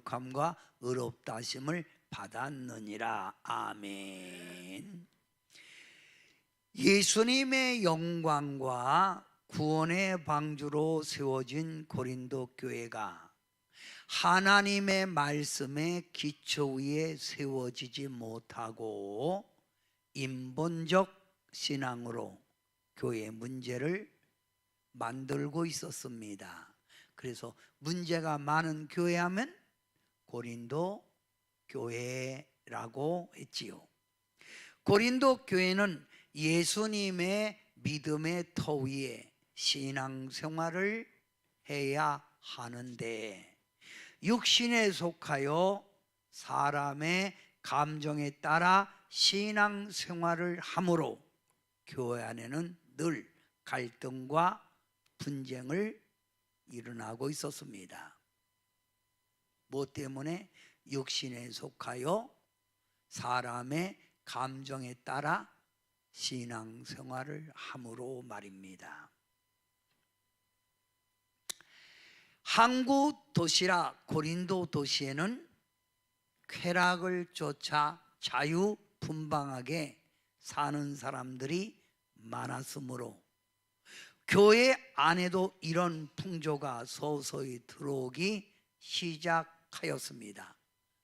거룩함과 의롭다 하심을 받았느니라. 아멘. 예수님의 영광과 구원의 방주로 세워진 고린도 교회가 하나님의 말씀의 기초 위에 세워지지 못하고 인본적 신앙으로 교회 문제를 만들고 있었습니다. 그래서 문제가 많은 교회 하면 고린도 교회라고 했지요. 고린도 교회는 예수님의 믿음의 터 위에 신앙생활을 해야 하는데 육신에 속하여 사람의 감정에 따라 신앙생활을 하므로 교회 안에는 늘 갈등과 분쟁을 일어나고 있었습니다. 무엇 때문에? 육신에 속하여 사람의 감정에 따라 신앙생활을 함으로 말입니다. 항구 도시라 고린도 도시에는 쾌락을 쫓아 자유분방하게 사는 사람들이 많았으므로 교회 안에도 이런 풍조가 서서히 들어오기 시작하였습니다.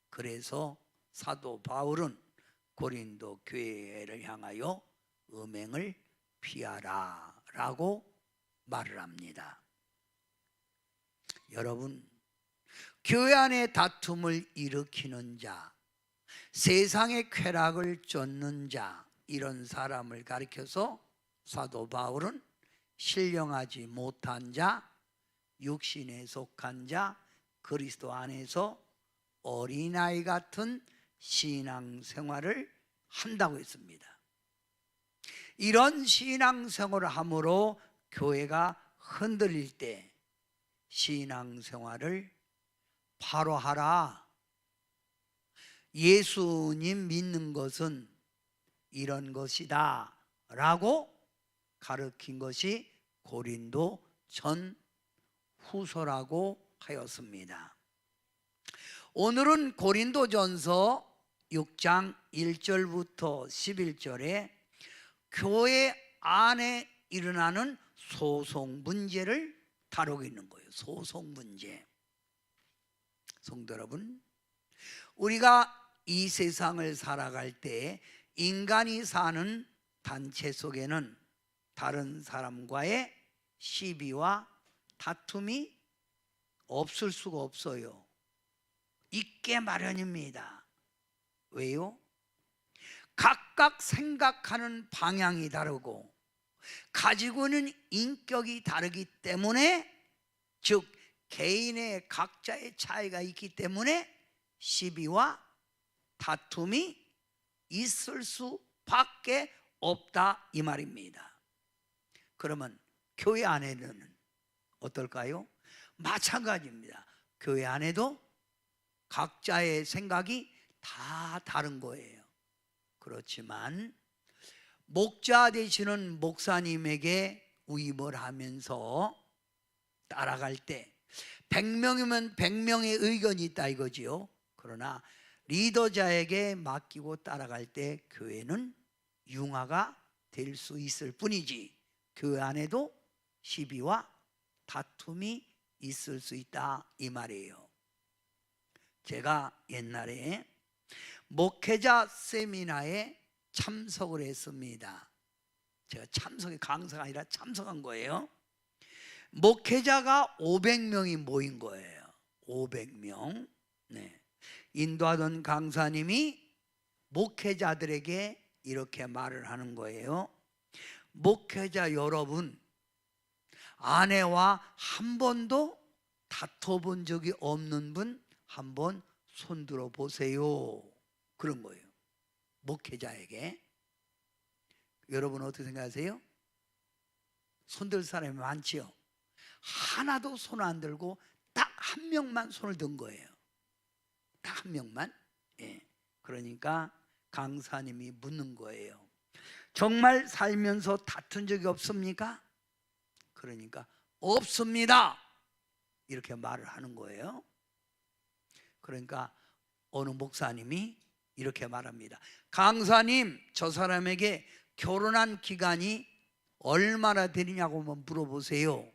그래서 사도 바울은 고린도 교회를 향하여 음행을 피하라 라고 말을 합니다. 여러분, 교회 안에 다툼을 일으키는 자, 세상의 쾌락을 쫓는 자, 이런 사람을 가리켜서 사도 바울은 신령하지 못한 자, 육신에 속한 자, 그리스도 안에서 어린아이 같은 신앙생활을 한다고 했습니다. 이런 신앙생활을 함으로 교회가 흔들릴 때 신앙생활을 바로 하라. 예수님 믿는 것은 이런 것이다 라고 가르친 것이 고린도 전 후서라고 하였습니다. 오늘은 고린도전서 6장 1절부터 11절에 교회 안에 일어나는 소송 문제를 다루고 있는 거예요. 소송 문제. 성도 여러분, 우리가 이 세상을 살아갈 때 인간이 사는 단체 속에는 다른 사람과의 시비와 다툼이 없을 수가 없어요. 있게 마련입니다. 왜요? 각각 생각하는 방향이 다르고 가지고 있는 인격이 다르기 때문에, 즉 개인의 각자의 차이가 있기 때문에 시비와 다툼이 있을 수밖에 없다 이 말입니다. 그러면 교회 안에는 어떨까요? 마찬가지입니다. 교회 안에도 각자의 생각이 다 다른 거예요. 그렇지만 목자 되시는 목사님에게 위임을 하면서 따라갈 때 100명이면 100명의 의견이 있다 이거지요. 그러나 리더자에게 맡기고 따라갈 때 교회는 융화가 될 수 있을 뿐이지 교회 안에도 시비와 다툼이 있을 수 있다 이 말이에요. 제가 옛날에 목회자 세미나에 참석을 했습니다. 제가 참석이 강사가 아니라 참석한 거예요. 목회자가 500명이 모인 거예요. 500명. 네. 인도하던 강사님이 목회자들에게 이렇게 말을 하는 거예요. 목회자 여러분, 아내와 한 번도 다퉈본 적이 없는 분 한번 손들어 보세요. 그런 거예요. 목회자에게. 여러분 어떻게 생각하세요? 손들 사람이 많지요? 하나도 손 안 들고 딱 한 명만 손을 든 거예요. 딱 한 명만. 예. 그러니까 강사님이 묻는 거예요. 정말 살면서 다툰 적이 없습니까? 그러니까 없습니다 이렇게 말을 하는 거예요. 그러니까 어느 목사님이 이렇게 말합니다. 강사님, 저 사람에게 결혼한 기간이 얼마나 되느냐고 한번 물어보세요.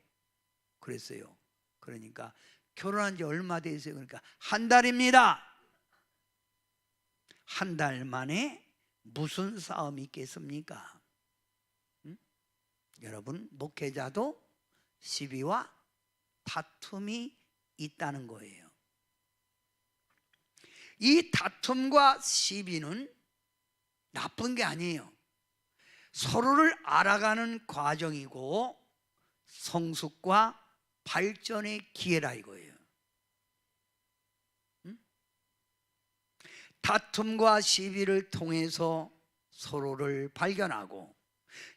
그랬어요. 그러니까 결혼한 지 얼마 되세요? 그러니까 한 달입니다. 한 달 만에 무슨 싸움이 있겠습니까? 여러분, 목회자도 시비와 다툼이 있다는 거예요. 이 다툼과 시비는 나쁜 게 아니에요. 서로를 알아가는 과정이고 성숙과 발전의 기회라 이거예요. 다툼과 시비를 통해서 서로를 발견하고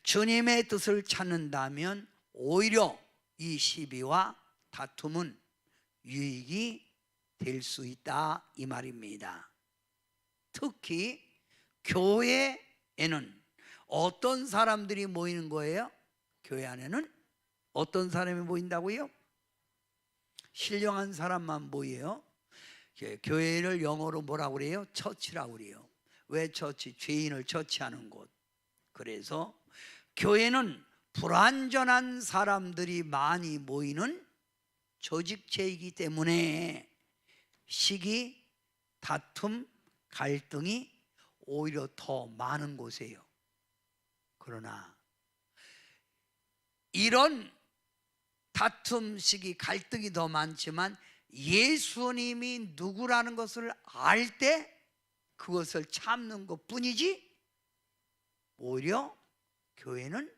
주님의 뜻을 찾는다면 오히려 이 시비와 다툼은 유익이 될 수 있다 이 말입니다. 특히 교회에는 어떤 사람들이 모이는 거예요? 교회 안에는 어떤 사람이 모인다고요? 신령한 사람만 모여요. 교회를 영어로 뭐라고 그래요? 처치라고 그래요. 왜 처치? 죄인을 처치하는 곳. 그래서 교회는 불완전한 사람들이 많이 모이는 조직체이기 때문에 시기, 다툼, 갈등이 오히려 더 많은 곳이에요. 그러나 이런 다툼, 시기, 갈등이 더 많지만 예수님이 누구라는 것을 알 때 그것을 참는 것뿐이지 오히려 교회는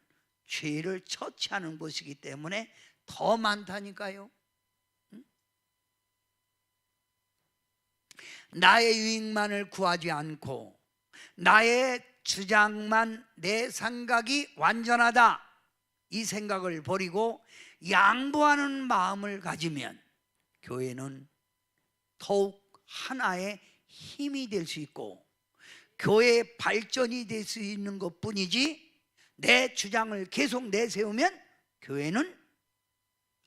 죄를 처치하는 곳이기 때문에 더 많다니까요. 나의 유익만을 구하지 않고 나의 주장만, 내 생각이 완전하다 이 생각을 버리고 양보하는 마음을 가지면 교회는 더욱 하나의 힘이 될 수 있고 교회의 발전이 될 수 있는 것뿐이지 내 주장을 계속 내세우면 교회는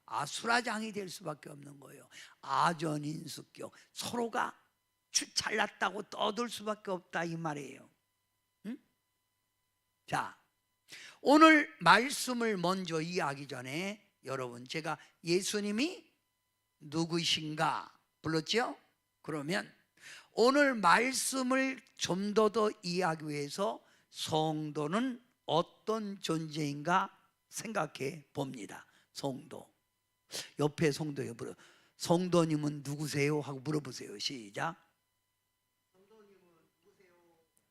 아수라장이 될 수밖에 없는 거예요. 아전인수격, 서로가 잘났다고 떠들 수밖에 없다 이 말이에요. 자, 오늘 말씀을 먼저 이해하기 전에 여러분, 제가 예수님이 누구신가 불렀죠? 그러면 오늘 말씀을 좀 더 이해하기 위해서 성도는 어떤 존재인가 생각해 봅니다. 성도, 옆에 성도에 물어, 성도님은 누구세요? 하고 물어보세요. 시작.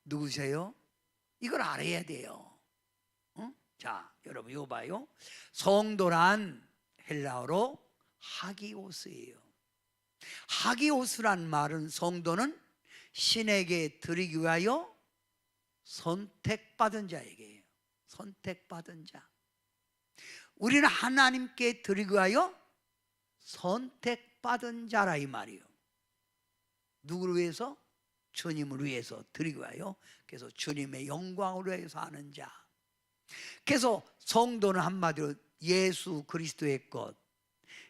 누구세요? 이걸 알아야 돼요. 자, 여러분 이거 봐요. 성도란 헬라어로 하기오스예요. 하기오스란 말은 성도는 신에게 드리기 위하여 선택받은 자에게요. 선택받은 자. 우리는 하나님께 드리기 위하여 선택받은 자라 이 말이에요. 누구를 위해서? 주님을 위해서 드리기 위하여. 그래서 주님의 영광을 위해서 하는 자. 그래서 성도는 한마디로 예수 그리스도의 것,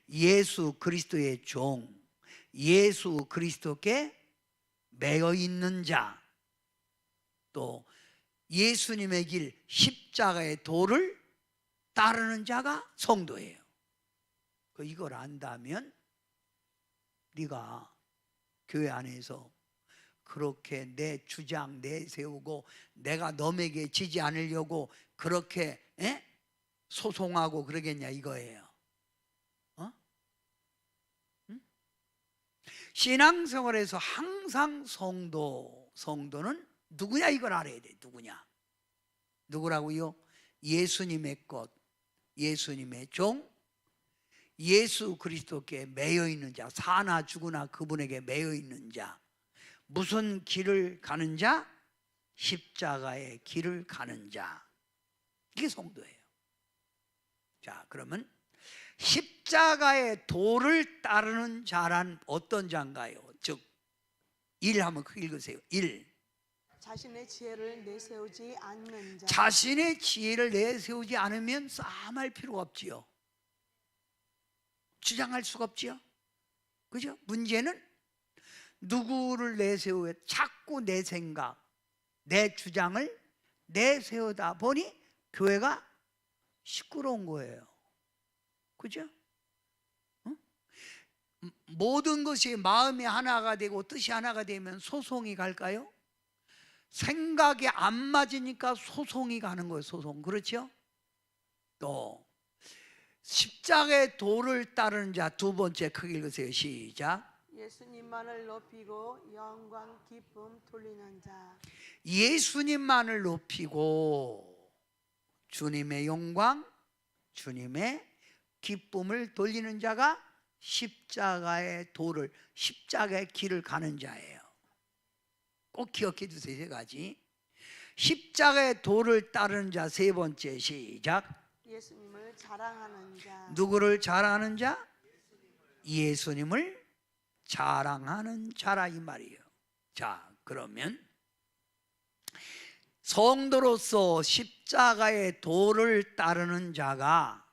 예수 그리스도의 종, 예수 그리스도께 매여 있는 자, 또 예수님의 길 십자가의 도를 따르는 자가 성도예요. 이걸 안다면 네가 교회 안에서 그렇게 내 주장 내세우고 내가 너에게 지지 않으려고 그렇게 소송하고 그러겠냐 이거예요. 신앙생활에서 항상 성도는 누구냐 이걸 알아야 돼. 누구라고요? 예수님의 것, 예수님의 종, 예수 그리스도께 매여 있는 자, 사나 죽으나 그분에게 매여 있는 자. 무슨 길을 가는 자? 십자가의 길을 가는 자. 이게 성도예요. 자, 그러면 십자가의 도를 따르는 자란 어떤 자인가요? 즉 1 한번 크게 읽으세요. 1. 자신의 지혜를 내세우지 않는 자. 자신의 지혜를 내세우지 않으면 싸움할 필요가 없지요. 주장할 수가 없지요. 그죠? 문제는 누구를 내세우에 자꾸 내 생각, 내 주장을 내세우다 보니 교회가 시끄러운 거예요. 그죠? 응? 모든 것이 마음이 하나가 되고 뜻이 하나가 되면 소송이 갈까요? 생각이 안 맞으니까 소송이 가는 거예요. 소송. 그렇죠? 또 십자가의 도를 따르는 자, 두 번째 크게 읽으세요. 시작. 예수님만을 높이고 영광 기쁨 돌리는 자. 예수님만을 높이고 주님의 영광, 주님의 기쁨을 돌리는 자가 십자가의 도를, 십자가의 길을 가는 자예요. 꼭 기억해 주세요. 세 가지. 십자가의 도를 따르는 자, 세 번째. 시작. 예수님을 자랑하는 자. 누구를 자랑하는 자? 예수님을 자랑하는 자라 이 말이에요. 자, 그러면 성도로서 십자가의 도를 따르는 자가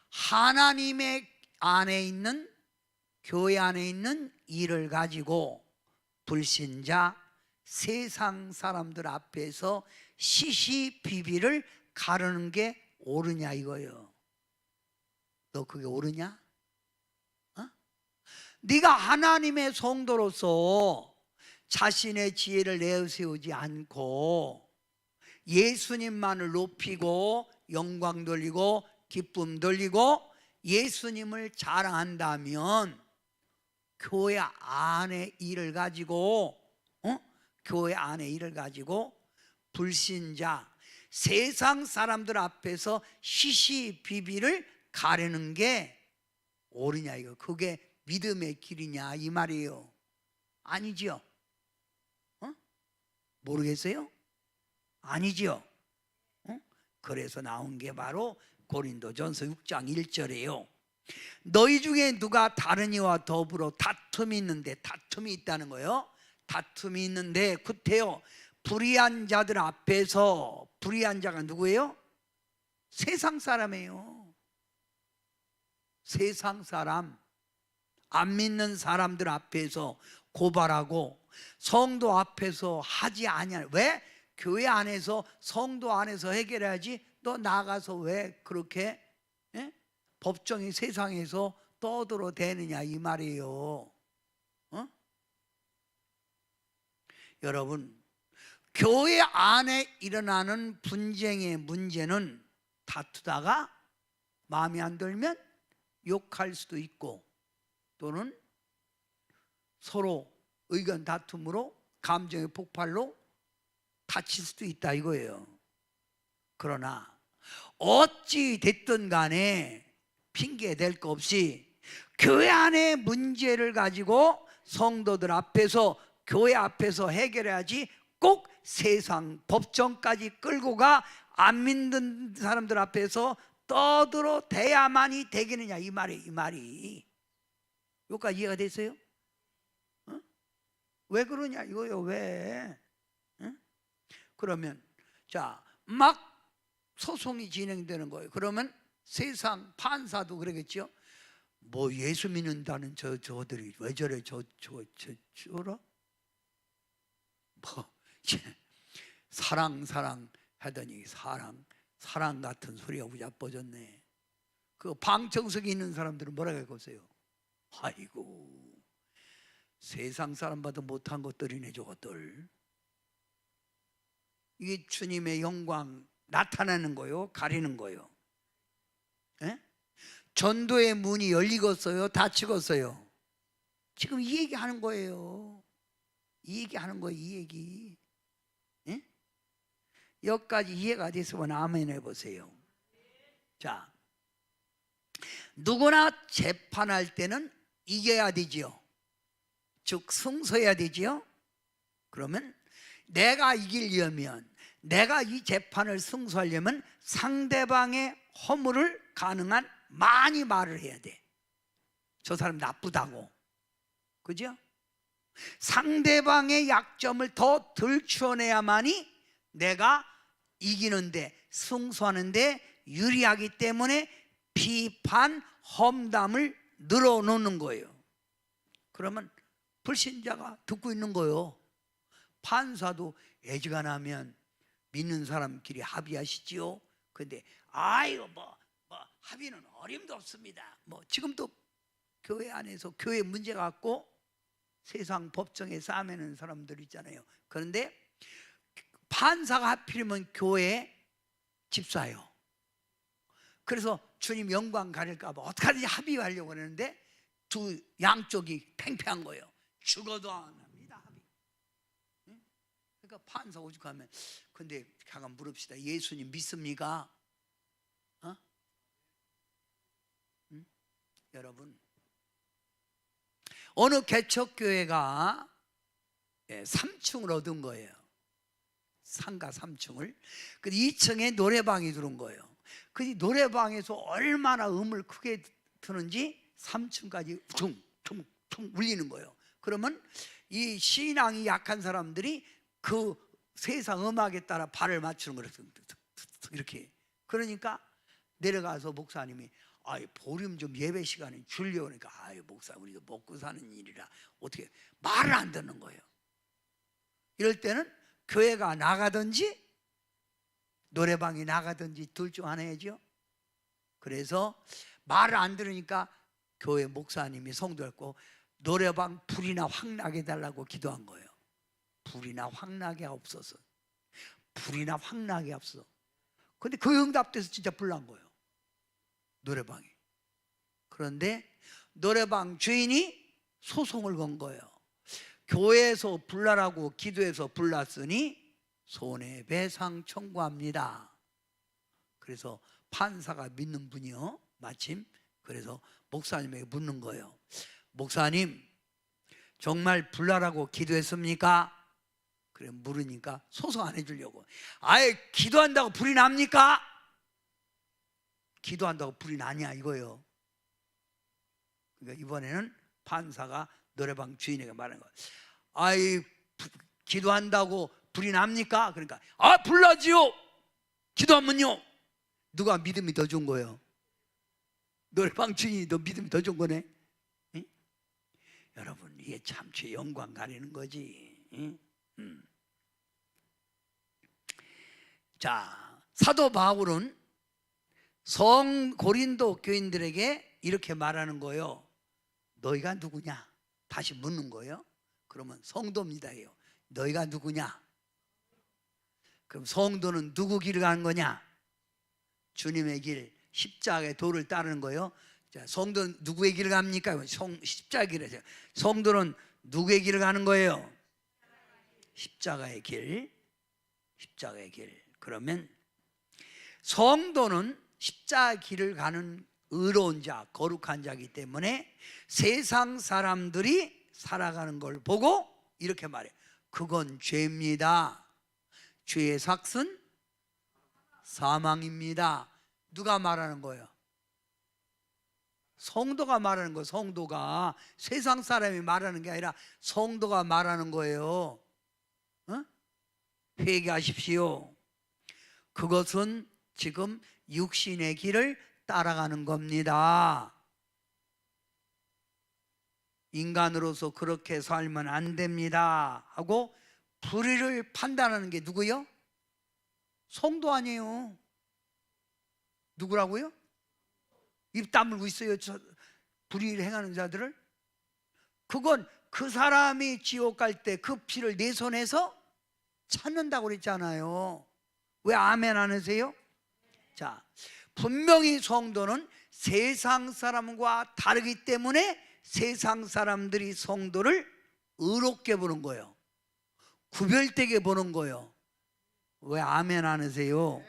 하나님의 안에 있는, 교회 안에 있는 일을 가지고 불신자, 세상 사람들 앞에서 시시비비를 가르는 게 옳으냐 이거예요. 너 그게 옳으냐? 어? 네가 하나님의 성도로서 자신의 지혜를 내세우지 않고 예수님만을 높이고 영광 돌리고 기쁨 돌리고 예수님을 자랑한다면 교회 안의 일을 가지고 교회 안의 일을 가지고 불신자, 세상 사람들 앞에서 시시비비를 가르는 게 옳으냐 이거. 그게 믿음의 길이냐 이 말이에요. 아니지요? 모르겠어요? 아니지요? 그래서 나온 게 바로 고린도전서 6장 1절이에요. 너희 중에 누가 다른 이와 더불어 다툼이 있는데, 다툼이 있다는 거예요. 다툼이 있는데 구태여 불의한 자들 앞에서, 불의한 자가 누구예요? 세상 사람이에요. 세상 사람, 안 믿는 사람들 앞에서 고발하고 성도 앞에서 하지 아니하는. 왜? 교회 안에서, 성도 안에서 해결해야지. 너 나가서 왜 그렇게 법정이 세상에서 떠들어대느냐 이 말이에요. 여러분, 교회 안에 일어나는 분쟁의 문제는 다투다가 마음에 안 들면 욕할 수도 있고, 또는 서로 의견 다툼으로 감정의 폭발로 다칠 수도 있다 이거예요. 그러나 어찌 됐든 간에 핑계 댈 거 없이 교회 안의 문제를 가지고 성도들 앞에서, 교회 앞에서 해결해야지. 꼭 세상 법정까지 끌고 가 안 믿는 사람들 앞에서 떠들어 대야만이 되겠느냐 이 말이, 이 말이. 여기까지 이해가 됐어요? 왜 그러냐 이거요. 왜? 그러면 자, 막 소송이 진행되는 거예요. 그러면 세상 판사도 그러겠죠. 뭐 예수 믿는다는 저들이 왜 저래, 저러? 뭐 사랑 하더니 사랑 같은 소리가 우자빠졌네. 그 방청석에 있는 사람들은 뭐라고 할거세요? 아이고, 세상 사람봐도 못한 것들이네 저것들. 이게 주님의 영광 나타나는 거요, 가리는 거요. 에? 전도의 문이 열리겠어요, 닫히겠어요? 지금 이 얘기 하는 거예요. 이 얘기 하는 거예요, 이 얘기. 에? 여기까지 이해가 됐으면 아멘 해보세요. 자, 누구나 재판할 때는 이겨야 되지요. 즉 승소해야 되지요. 그러면 내가 이기려면, 내가 이 재판을 승소하려면 상대방의 허물을 가능한 많이 말을 해야 돼. 저 사람 나쁘다고. 그죠? 상대방의 약점을 더 들추어내야만이 내가 이기는데, 승소하는데 유리하기 때문에 비판, 험담을 늘어놓는 거예요. 그러면 불신자가 듣고 있는 거요. 판사도 애지간하면 믿는 사람끼리 합의하시지요. 근데 아이고 뭐 합의는 어림도 없습니다. 뭐 지금도 교회 안에서 교회 문제 갖고 세상 법정에 싸매는 사람들 있잖아요. 그런데 판사가 하필이면 교회 집사예요. 그래서 주님 영광 가릴까 봐 어떡하든지 합의하려고 하는데 두 양쪽이 팽팽한 거예요. 죽어도 안 합니다, 합의. 응? 그러니까 판사 오죽하면 근데 잠깐 물읍시다. 예수님 믿습니까? 어? 응? 여러분, 어느 개척교회가 3층을 얻은 거예요. 상가 3층을. 그 2층에 노래방이 들어온 거예요. 그 노래방에서 얼마나 음을 크게 트는지 3층까지 퉁퉁퉁 울리는 거예요. 그러면 이 신앙이 약한 사람들이 그 세상 음악에 따라 발을 맞추는 거예요. 이렇게. 그러니까 내려가서 목사님이 보름 좀 예배 시간에 줄려. 그러니까 목사 우리도 먹고 사는 일이라 어떻게 말을 안 듣는 거예요. 이럴 때는 교회가 나가든지 노래방이 나가든지 둘 중 하나이죠. 그래서 말을 안 들으니까 교회 목사님이 성도였고 노래방 불이나 확 나게 해달라고 기도한 거예요. 불이나 확 나게 없어서. 불이나 확 나게 없어. 근데 그 응답돼서 진짜 불 난 거예요. 노래방에. 그런데 노래방 주인이 소송을 건 거예요. 교회에서 불나라고 기도해서 불났으니 손해배상 청구합니다. 그래서 판사가 믿는 분이요, 마침 그래서 목사님에게 묻는 거예요. 목사님, 정말 불나라고 기도했습니까? 그래 물으니까 소송 안 해주려고. 기도한다고 불이 납니까? 기도한다고 불이 나냐 이거예요. 그러니까 이번에는 판사가 노래방 주인에게 말하는 거예요. 기도한다고 불이 납니까? 그러니까 불나지요. 기도하면요. 누가 믿음이 더 좋은 거예요? 노래방 주인이 더 믿음이 더 좋은 거네. 응? 여러분, 이게 참 주의 영광 가리는 거지. 응? 자, 사도 바울은 고린도 교인들에게 이렇게 말하는 거예요. 너희가 누구냐? 다시 묻는 거예요. 그러면 성도입니다예요. 너희가 누구냐? 그럼 성도는 누구 길을 가는 거냐? 주님의 길, 십자가의 도를 따르는 거예요. 자, 성도는 누구의 길을 갑니까? 십자가의 길을 해요. 성도는 누구의 길을 가는 거예요? 십자가의 길. 십자가의 길. 그러면 성도는 십자가 길을 가는 의로운 자, 거룩한 자이기 때문에 세상 사람들이 살아가는 걸 보고 이렇게 말해요. 그건 죄입니다. 죄의 삭은 사망입니다. 누가 말하는 거예요? 성도가 말하는 거예요. 성도가. 세상 사람이 말하는 게 아니라 성도가 말하는 거예요. 어? 회개하십시오. 그것은 지금 육신의 길을 따라가는 겁니다. 인간으로서 그렇게 살면 안 됩니다 하고 불의를 판단하는 게 누구요? 성도 아니에요. 누구라고요? 입 다물고 있어요, 불의를 행하는 자들을. 그건 그 사람이 지옥 갈 때 그 피를 내 손에서 찾는다고 그랬잖아요. 왜 아멘 안 하세요? 자, 분명히 성도는 세상 사람과 다르기 때문에 세상 사람들이 성도를 의롭게 보는 거예요. 구별되게 보는 거예요. 왜 아멘 안 하세요?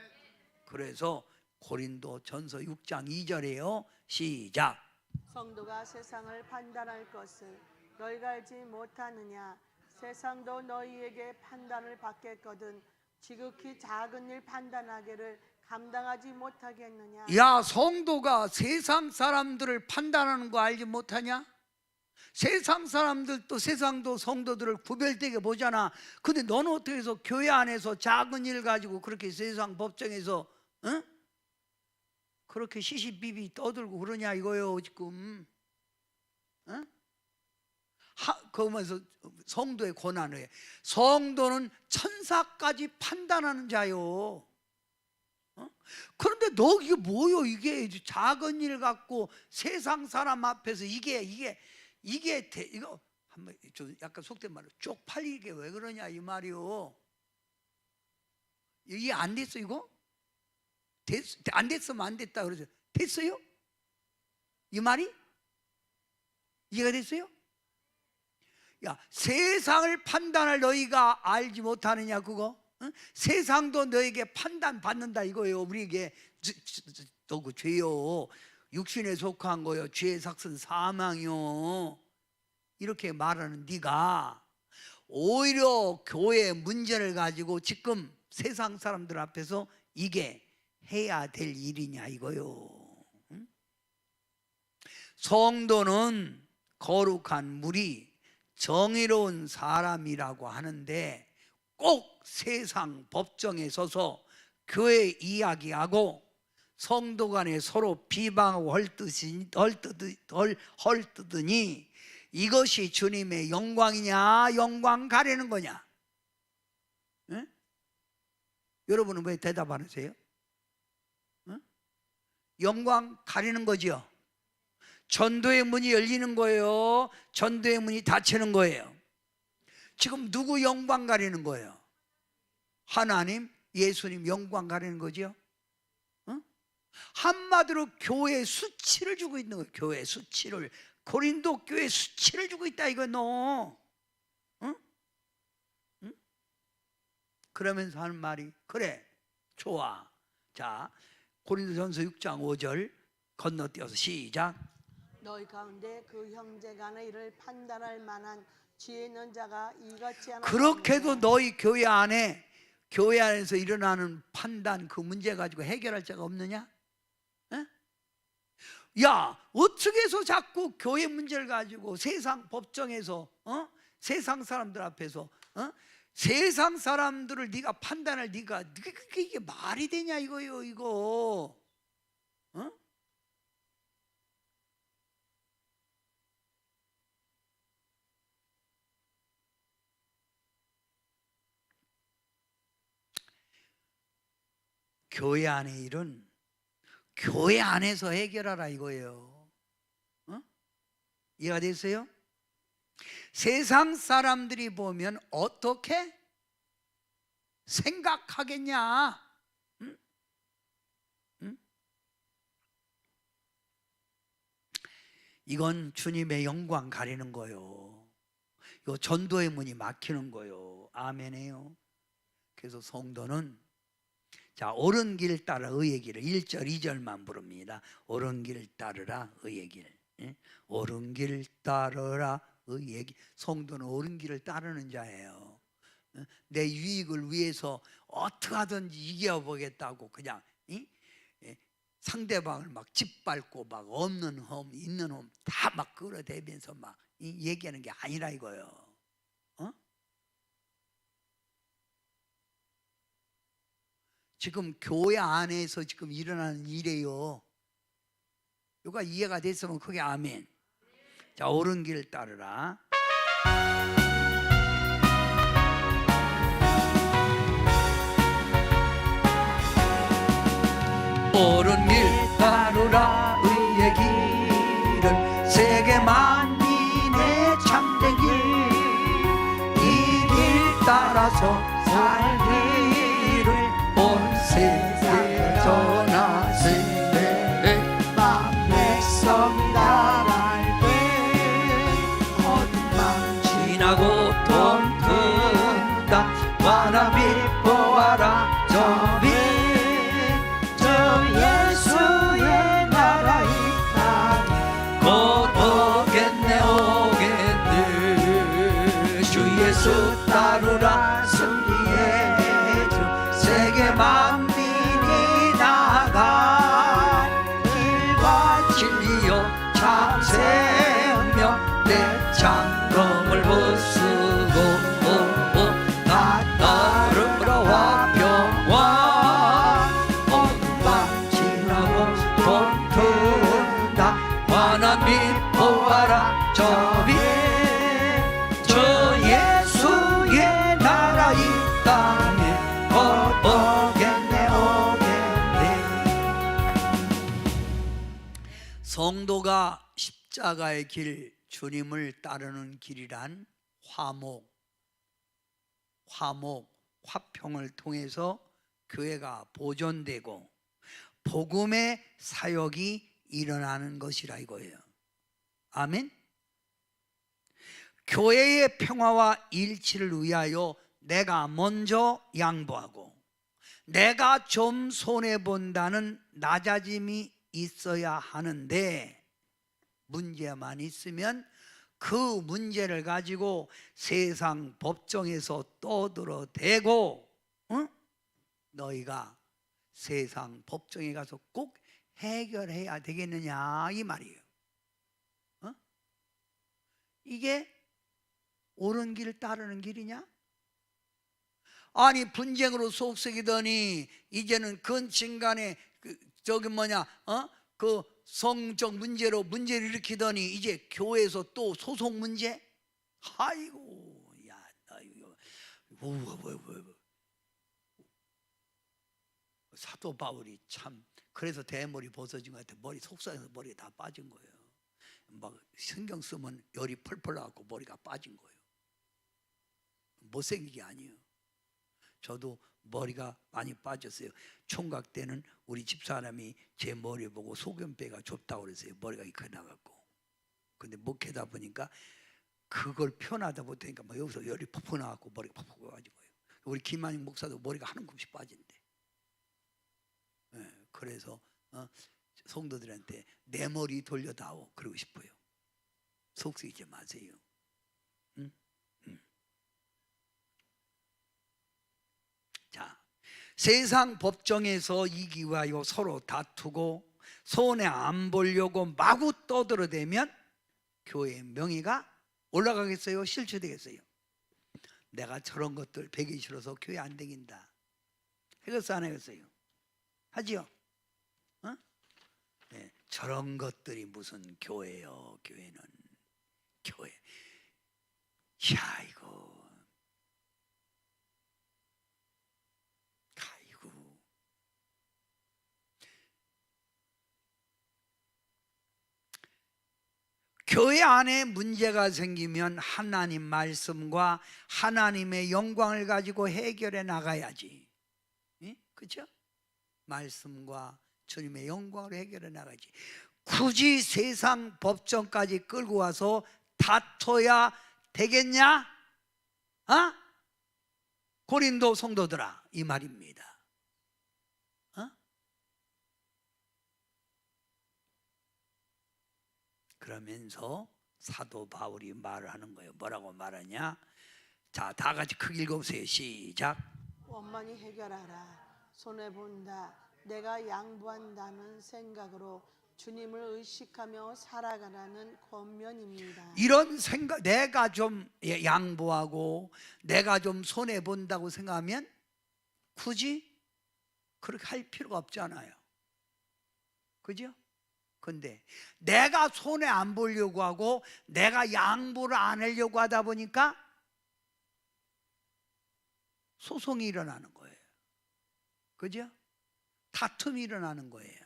그래서 고린도 전서 6장 2절에요. 시작. 성도가 세상을 판단할 것을 너희가 알지 못하느냐? 세상도 너희에게 판단을 받겠거든 지극히 작은 일 판단하기를 감당하지 못하겠느냐? 야, 성도가 세상 사람들을 판단하는 거 알지 못하냐? 세상 사람들도 세상도 성도들을 구별되게 보잖아. 근데 너는 어떻게 해서 교회 안에서 작은 일 가지고 그렇게 세상 법정에서 그렇게 시시비비 떠들고 그러냐 이거요 지금. 그러면서 성도의 고난을 해. 성도는 천사까지 판단하는 자요. 그런데 너 이게 뭐요? 이게 작은 일 갖고 세상 사람 앞에서 이거 한번 좀 약간 속된 말로 쪽팔리게 왜 그러냐 이 말이요. 이게 안 됐어 이거? 안 됐으면 안 됐다 그러죠. 됐어요? 이 말이? 이해가 됐어요? 야, 세상을 판단할 너희가 알지 못하느냐 그거? 응? 세상도 너에게 판단받는다 이거예요. 우리에게 너 그 죄요, 육신에 속한 거요, 죄의 삭은 사망이요, 이렇게 말하는 네가 오히려 교회의 문제를 가지고 지금 세상 사람들 앞에서 이게 해야 될 일이냐 이거요. 응? 성도는 거룩한 무리, 정의로운 사람이라고 하는데 꼭 세상 법정에 서서 교회 이야기하고 성도 간에 서로 비방하고 헐뜯으니 이것이 주님의 영광이냐 영광 가리는 거냐? 응? 여러분은 왜 대답 안 하세요? 응? 영광 가리는 거지요. 전도의 문이 열리는 거예요? 전도의 문이 닫히는 거예요? 지금 누구 영광 가리는 거예요? 하나님, 예수님 영광 가리는 거죠? 응? 한마디로 교회 수치를 주고 있는 거예요. 교회 수치를, 고린도 교회 수치를 주고 있다 이거 너. 응? 응? 그러면서 하는 말이 그래 좋아. 자, 고린도전서 6장 5절 건너뛰어서 시작. 너희 가운데 그 형제 간의 일을 판단할 만한 지혜 있는 자가 이같이 하나 그렇게도 너희 교회 안에서 일어나는 판단 그 문제 가지고 해결할 자가 없느냐? 에? 야, 어떻게 해서 자꾸 교회 문제를 가지고 세상 법정에서 세상 사람들 앞에서 세상 사람들을 네가 판단할 네가 이게 말이 되냐 이거요 이거. 교회 안의 일은 교회 안에서 해결하라 이거예요. 이해가 됐어요? 세상 사람들이 보면 어떻게 생각하겠냐? 이건 주님의 영광 가리는 거요. 이거 전도의 문이 막히는 거요. 아멘이에요. 그래서 성도는 자, 옳은 길 따라 의의 길을 1절 2절만 부릅니다. 옳은 길 따르라 의의 길. 예? 옳은 길 따르라 의의 길. 성도는 옳은 길을 따르는 자예요. 내 유익을 위해서 어떻게 하든지 이겨보겠다고 그냥 상대방을 막 짓밟고 막 없는 험 있는 험 다 막 끌어대면서 막 얘기하는 게 아니라 이거예요. 지금 교회 안에서 지금 일어나는 일이에요. 이거 이해가 됐으면 크게 아멘. 자, 옳은 길 따르라. 옳은 길 따르라 의의 길은 세계 만민의 참된 길. 이 길 따라서 살기를 온 세상에 전하세. 만 백성이 나갈 때 어둠 밤 지나고 돈 든다. 환한 빛 보아라 저빛. 예수의 나라 있다. 곧 오겠네 오겠네. 주 예수 따르라 승리의 주. 세계 만민이 나갈 길과 진리요 참 생명. 내 장검을 부수고 나 따르라 화평왕. 환한 빛 보아라 저 빛. 성도가 십자가의 길, 주님을 따르는 길이란 화평을 통해서 교회가 보존되고 복음의 사역이 일어나는 것이라 이거예요. 아멘. 교회의 평화와 일치를 위하여 내가 먼저 양보하고 내가 좀 손해본다는 낮아짐이 있어야 하는데, 문제만 있으면 그 문제를 가지고 세상 법정에서 떠들어대고, 너희가 세상 법정에 가서 꼭 해결해야 되겠느냐 이 말이에요. 이게 옳은 길 따르는 길이냐? 아니, 분쟁으로 속썩이더니 이제는 근친간에 그 성적 문제로 문제를 일으키더니 이제 교회에서 또 소송 문제? 아이고, 야, 나 이거 사도 바울이 참, 그래서 대머리 벗어진 것 같아. 머리 속상해서 머리가 다 빠진 거예요. 막 신경 쓰면 열이 펄펄 나고 머리가 빠진 거예요. 못생긴 게 아니에요. 저도 머리가 많이 빠졌어요. 총각 때는 우리 집사람이 제 머리 보고 소변배가 좁다고 그랬어요. 머리가 이렇게 나갔고. 근데 목회다 보니까 그걸 표현하다 보니까 막 여기서 열이 퍽퍽 나갖고 머리가 퍽퍽 가진 거예요. 우리 김한익 목사도 머리가 한 움큼씩 빠진대. 그래서 성도들한테 내 머리 돌려다오 그러고 싶어요. 속쓰이지 마세요. 자, 세상 법정에서 이기 위하여 서로 다투고 손해 안 보려고 마구 떠들어대면 교회의 명예가 올라가겠어요? 실추되겠어요? 내가 저런 것들 배기 싫어서 교회 안 다닌다 하겠어 안 하겠어요? 하지요? 네, 저런 것들이 무슨 교회요? 교회는 교회. 야, 이거 아이고. 교회 안에 문제가 생기면 하나님 말씀과 하나님의 영광을 가지고 해결해 나가야지. 그렇죠? 말씀과 주님의 영광으로 해결해 나가지. 굳이 세상 법정까지 끌고 와서 다퉈야 되겠냐? 고린도 성도들아, 이 말입니다. 그러면서 사도 바울이 말을 하는 거예요. 뭐라고 말하냐? 자, 다 같이 크게 읽어보세요. 시작. 원만히 해결하라. 손해본다, 내가 양보한다는 생각으로 주님을 의식하며 살아가라는 권면입니다. 이런 생각, 내가 좀 양보하고 내가 좀 손해본다고 생각하면 굳이 그렇게 할 필요가 없잖아요. 그죠? 근데 내가 손해 안 보려고 하고 내가 양보를 안 하려고 하다 보니까 소송이 일어나는 거예요. 그죠? 다툼이 일어나는 거예요.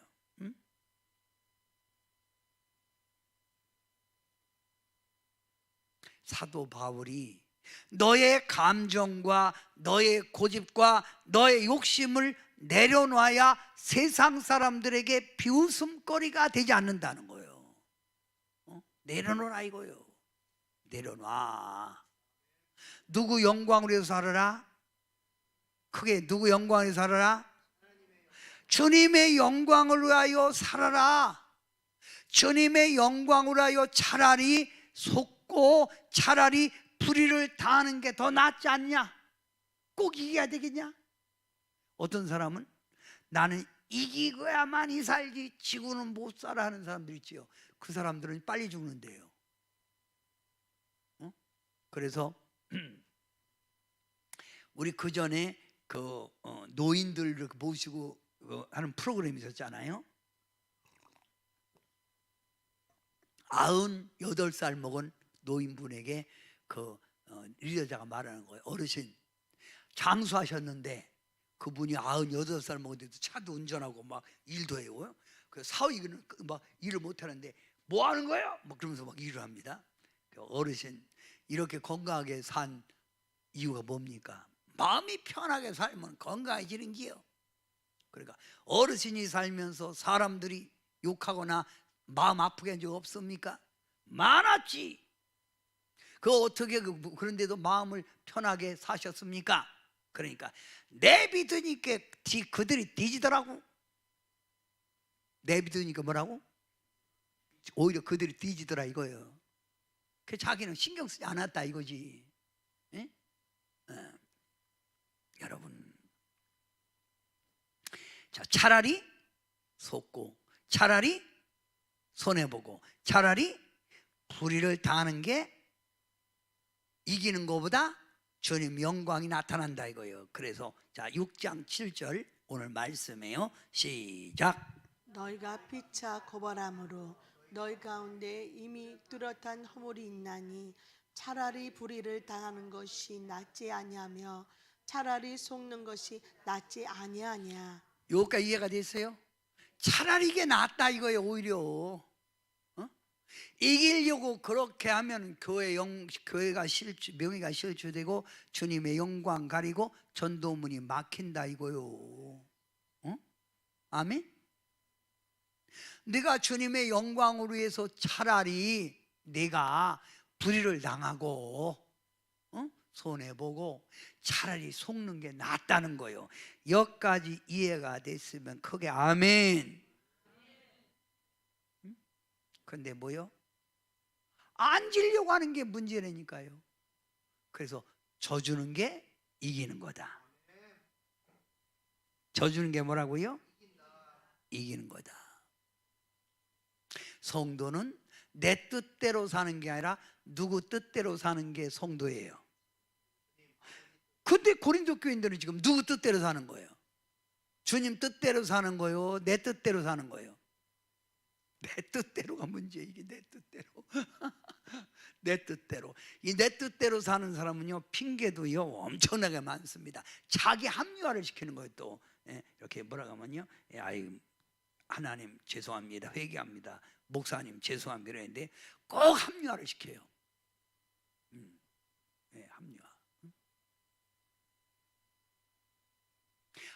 사도 바울이 너의 감정과 너의 고집과 너의 욕심을 내려놔야 세상 사람들에게 비웃음거리가 되지 않는다는 거예요. 내려놓으라 이거예요. 내려놔. 누구 영광을 위해서 살아라? 크게 누구 영광을 위해서 살아라? 주님의 영광을 위하여 살아라. 주님의 영광을 위하여 차라리 속고 차라리 불의를 당하는 게 더 낫지 않냐? 꼭 이겨야 되겠냐? 어떤 사람은 나는 이기고야만이 살지 지고는 못 살아 하는 사람들 있지요. 그 사람들은 빨리 죽는데요. 그래서 우리 그 전에 그 노인들을 모시고 하는 프로그램이 있었잖아요. 98살 먹은 노인분에게 그 리더자가 말하는 거예요. 어르신 장수하셨는데 그분이 98살 먹었는데도 차도 운전하고 막 일도 해요. 그 사위는 막 일을 못 하는데 뭐 하는 거예요? 막 그러면서 막 일을 합니다. 그 어르신 이렇게 건강하게 산 이유가 뭡니까? 마음이 편하게 살면 건강해지는 기요. 그러니까 어르신이 살면서 사람들이 욕하거나 마음 아프게 한 적 없습니까? 많았지. 그 어떻게 그런데도 마음을 편하게 사셨습니까? 그러니까 내비두니까 그들이 뒤지더라고. 내비두니까 뭐라고? 오히려 그들이 뒤지더라 이거예요. 그 자기는 신경 쓰지 않았다 이거지. 예? 여러분, 자, 차라리 속고, 차라리 손해보고, 차라리 불의를 당하는 게 이기는 것보다 주님 영광이 나타난다 이거예요. 그래서 자 6장 7절 오늘 말씀이에요. 시작. 너희가 피차 고발함으로 너희 가운데 이미 뚜렷한 허물이 있나니 차라리 불의를 당하는 것이 낫지 아니하며 차라리 속는 것이 낫지 아니하냐. 여기까지 이해가 됐어요? 차라리 이게 낫다 이거예요. 오히려 이기려고 그렇게 하면 교회가 명예가 실추되고 주님의 영광 가리고 전도문이 막힌다 이거요. 아멘. 내가 주님의 영광을 위해서 차라리 내가 불의를 당하고 손해보고 차라리 속는 게 낫다는 거예요. 여기까지 이해가 됐으면 크게 아멘. 근데 뭐요? 안 지려고 하는 게 문제라니까요. 그래서 져주는 게 이기는 거다. 져주는 게 뭐라고요? 이기는 거다. 성도는 내 뜻대로 사는 게 아니라 누구 뜻대로 사는 게 성도예요. 근데 고린도 교인들은 지금 누구 뜻대로 사는 거예요? 주님 뜻대로 사는 거예요? 내 뜻대로 사는 거예요? 내 뜻대로가 문제. 이게 내 뜻대로. 내 뜻대로. 이 내 뜻대로 사는 사람은요 핑계도요 엄청나게 많습니다. 자기 합리화를 시키는 거예요. 또 이렇게 뭐라고 하면요, 아이 하나님 죄송합니다, 회개합니다, 목사님 죄송합니다 했는데 꼭 합리화를 시켜요. 합리화.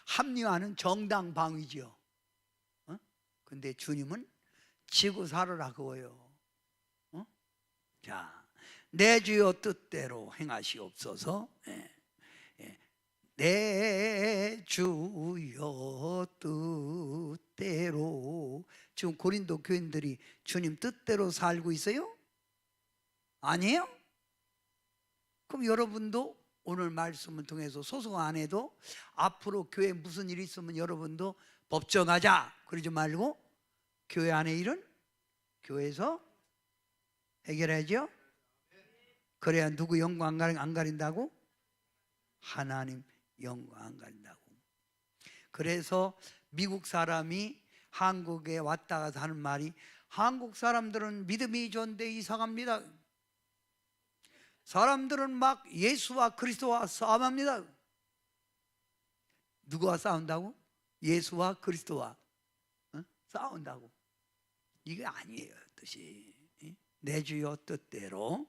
합리화는 정당방위죠. 근데 주님은 지고 살으라 그거예요. 자, 내 주여 뜻대로 행하시옵소서. 내 주여 뜻대로. 지금 고린도 교인들이 주님 뜻대로 살고 있어요? 아니에요? 그럼 여러분도 오늘 말씀을 통해서 소송 안 해도 앞으로 교회에 무슨 일이 있으면 여러분도 법정하자 그러지 말고 교회 안의 일은 교회에서 해결해야죠. 그래야 누구 영광 안 가린다고? 하나님 영광 안 가린다고. 그래서 미국 사람이 한국에 왔다 가서 하는 말이, 한국 사람들은 믿음이 좋은데 이상합니다. 사람들은 막 예수와 그리스도와 싸움합니다. 누구와 싸운다고? 예수와 그리스도와 싸운다고. 이게 아니에요 뜻이. 내 주여 뜻대로.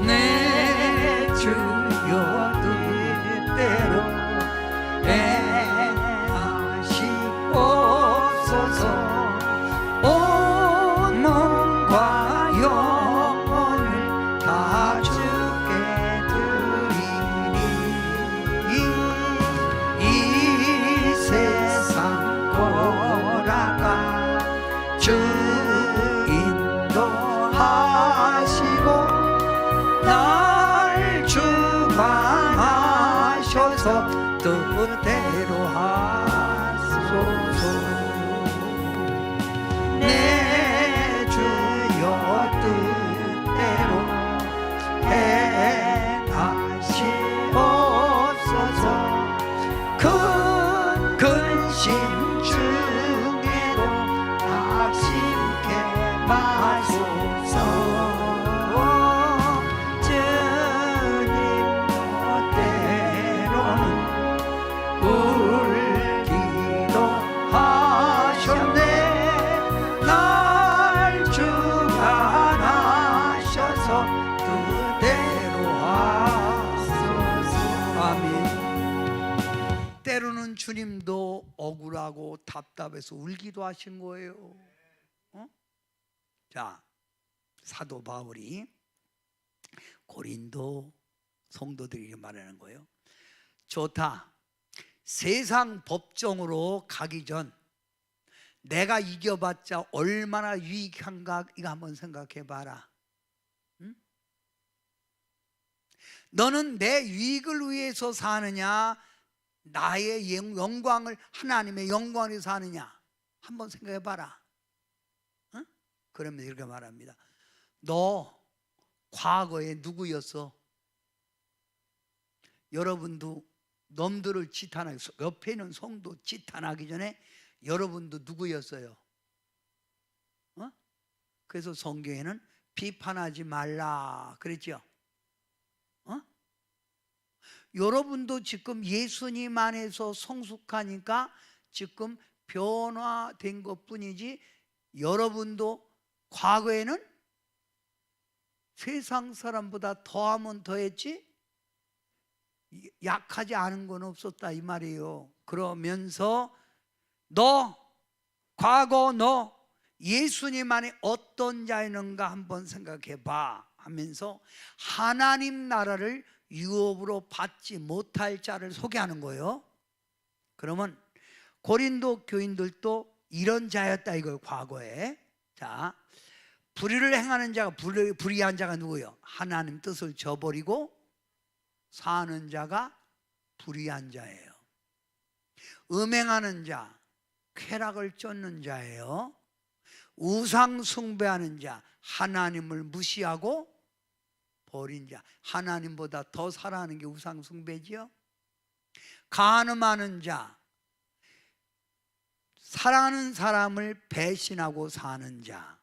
내 주여 뜻대로 행하시옵소서. 온 몸과 영혼을 다 주께 드리니 주님도 억울하고 답답해서 울기도 하신 거예요. 자, 사도 바울이 고린도 성도들에게 말하는 거예요. 좋다. 세상 법정으로 가기 전 내가 이겨봤자 얼마나 유익한가 이거 한번 생각해 봐라. 응? 너는 내 유익을 위해서 사느냐, 나의 영광을, 하나님의 영광을 위해서 사느냐 한번 생각해 봐라. 응? 그러면 이렇게 말합니다. 너 과거에 누구였어? 여러분도 놈들을 지탄하기, 옆에 있는 성도 지탄하기 전에 여러분도 누구였어요? 그래서 성경에는 비판하지 말라 그랬죠. 여러분도 지금 예수님 안에서 성숙하니까 지금 변화된 것뿐이지, 여러분도 과거에는 세상 사람보다 더하면 더했지 약하지 않은 건 없었다 이 말이에요. 그러면서 과거 너 예수님 안에 어떤 자였는가 한번 생각해 봐 하면서 하나님 나라를 유업으로 받지 못할 자를 소개하는 거예요. 그러면 고린도 교인들도 이런 자였다 이걸 과거에. 자, 불의를 행하는 자가, 불의한 자가 누구예요? 하나님 뜻을 저버리고 사는 자가 불의한 자예요. 음행하는 자, 쾌락을 쫓는 자예요. 우상 숭배하는 자, 하나님을 무시하고 버린 자. 하나님보다 더 사랑하는 게 우상 숭배지요. 간음하는 자, 사랑하는 사람을 배신하고 사는 자,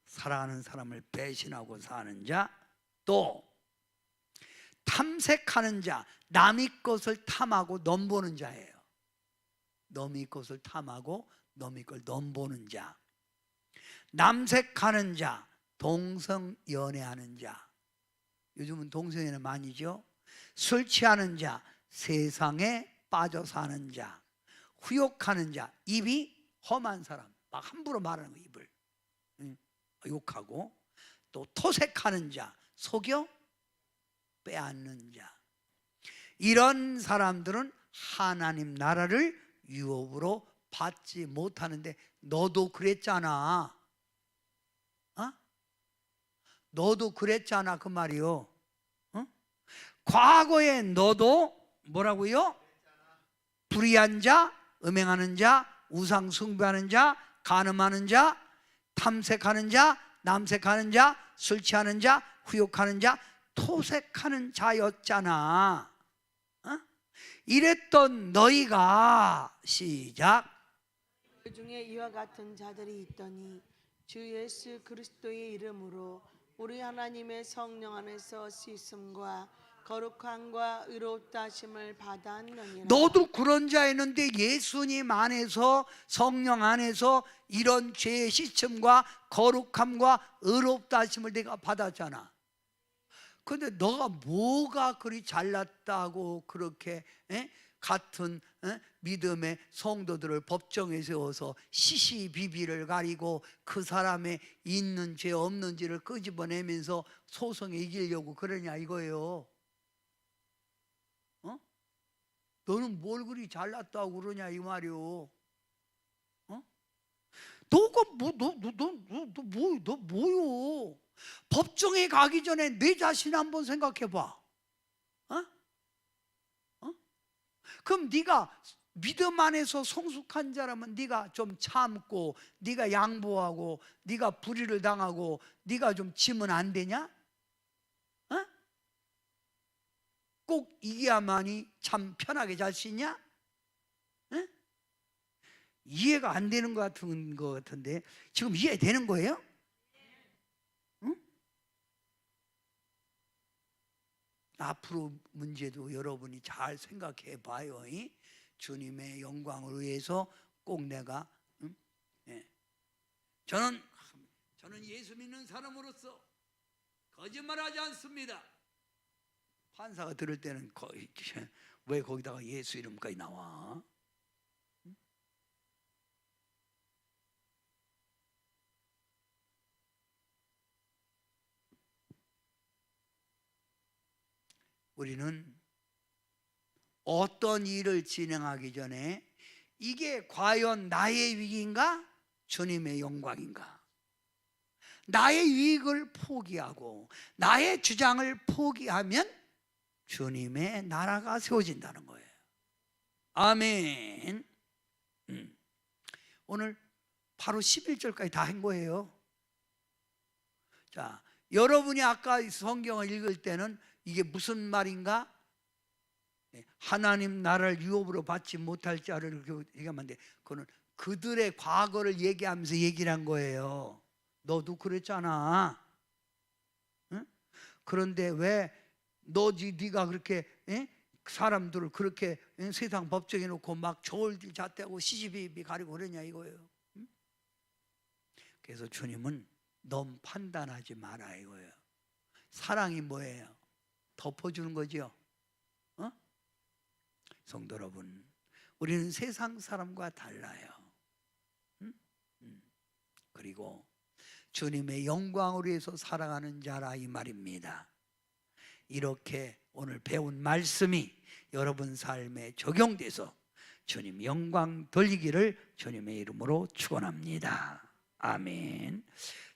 사랑하는 사람을 배신하고 사는 자. 또 탐색하는 자, 남의 것을 탐하고 넘보는 자예요. 남의 것을 탐하고 남의 걸 넘보는 자. 남색하는 자, 동성연애하는 자. 요즘은 동성연애 많이죠. 술 취하는 자, 세상에 빠져 사는 자. 후욕하는 자, 입이 험한 사람, 막 함부로 말하는 거, 입을 욕하고. 또 토색하는 자, 속여 빼앗는 자. 이런 사람들은 하나님 나라를 유업으로 받지 못하는데 너도 그랬잖아. 너도 그랬잖아 그 말이요. 과거에 너도 뭐라고요? 불의한 자, 음행하는 자, 우상 숭배하는 자, 간음하는 자, 탐색하는 자, 남색하는 자, 술 취하는 자, 후욕하는 자, 토색하는 자였잖아. 이랬던 너희가, 시작. 그 중에 이와 같은 자들이 있더니 주 예수 그리스도의 이름으로 우리 하나님의 성령 안에서 씻음과 거룩함과 의롭다 하심을 받았느니라. 너도 그런 자였는데 예수님 안에서, 성령 안에서 이런 죄의 씻음과 거룩함과 의롭다 하심을 내가 받았잖아. 근데 너가 뭐가 그리 잘났다고 그렇게 같은 믿음의 성도들을 법정에 세워서 시시비비를 가리고 그 사람의 있는 죄 없는지를 끄집어내면서 소송에 이기려고 그러냐 이거예요. 너는 뭘 그리 잘났다고 그러냐 이 말이요. 너가 너 뭐요? 법정에 가기 전에 내 자신 한번 생각해 봐. 그럼 네가 믿음 안에서 성숙한 자라면 네가 좀 참고, 네가 양보하고, 네가 불의를 당하고, 네가 좀 지면 안 되냐? 꼭 이겨야만이 참 편하게 잘 수 있냐? 이해가 안 되는 것 같은데 지금 이해되는 거예요? 앞으로 문제도 여러분이 잘 생각해 봐요. 주님의 영광을 위해서 꼭 내가 저는 예수 믿는 사람으로서 거짓말하지 않습니다. 판사가 들을 때는 거의 왜 거기다가 예수 이름까지 나와? 우리는 어떤 일을 진행하기 전에 이게 과연 나의 위기인가? 주님의 영광인가? 나의 유익을 포기하고 나의 주장을 포기하면 주님의 나라가 세워진다는 거예요. 아멘. 오늘 바로 11절까지 다 한 거예요. 자, 여러분이 아까 성경을 읽을 때는 이게 무슨 말인가? 하나님 나라를 유업으로 받지 못할 자를 얘기하면 돼. 그거는 그들의 과거를 얘기하면서 얘기를 한 거예요. 너도 그랬잖아. 응? 그런데 왜 네가 그렇게 사람들을 그렇게 세상 법정에 놓고 막 저울질 잣대하고 시시비비 가리고 그러냐 이거예요. 응? 그래서 주님은 너무 판단하지 마라 이거예요. 사랑이 뭐예요? 덮어주는 거죠. 어? 성도 여러분, 우리는 세상 사람과 달라요. 그리고 주님의 영광을 위해서 살아가는 자라 이 말입니다. 이렇게 오늘 배운 말씀이 여러분 삶에 적용돼서 주님 영광 돌리기를 주님의 이름으로 축원합니다. 아멘.